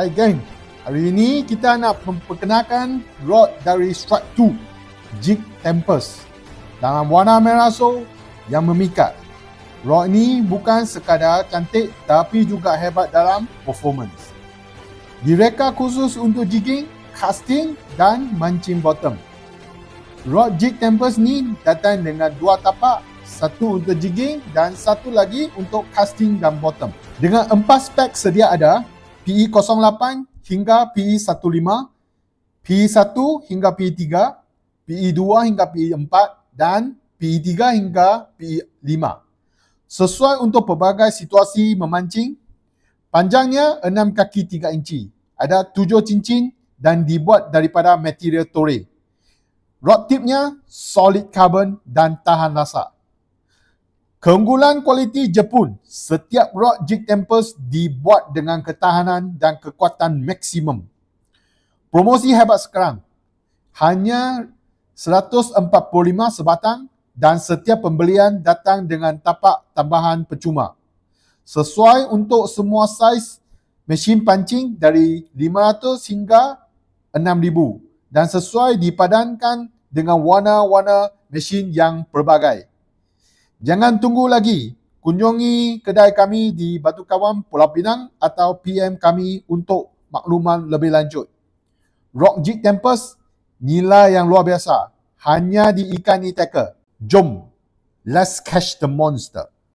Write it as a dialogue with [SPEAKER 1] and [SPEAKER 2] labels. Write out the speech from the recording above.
[SPEAKER 1] Hai geng, hari ini kita nak memperkenalkan rod dari Strike 2 Jig Tempest dalam warna merah so yang memikat. Rod ini bukan sekadar cantik tapi juga hebat dalam performance. Direka khusus untuk jigging, casting dan mancing bottom. Rod Jig Tempest ni datang dengan dua tapak, satu untuk jigging dan satu lagi untuk casting dan bottom. Dengan 4 spek sedia ada, PE08 hingga PE15, PE1 hingga PE3, PE2 hingga PE4 dan PE3 hingga PE5. Sesuai untuk pelbagai situasi memancing. Panjangnya 6 kaki 3 inci, ada 7 cincin dan dibuat daripada material tore. Rod tipnya solid carbon dan tahan lasak. Keunggulan kualiti Jepun, setiap rod Jig Tempest dibuat dengan ketahanan dan kekuatan maksimum. Promosi hebat sekarang, hanya 145 sebatang dan setiap pembelian datang dengan tapak tambahan percuma. Sesuai untuk semua saiz mesin pancing dari 500 hingga 6000 dan sesuai dipadankan dengan warna-warna mesin yang pelbagai. Jangan tunggu lagi, kunjungi kedai kami di Batu Kawan, Pulau Pinang atau PM kami untuk makluman lebih lanjut. Rod Jig Tempest, nilai yang luar biasa, hanya di Ikan E-Tackle. Jom, let's catch the monster.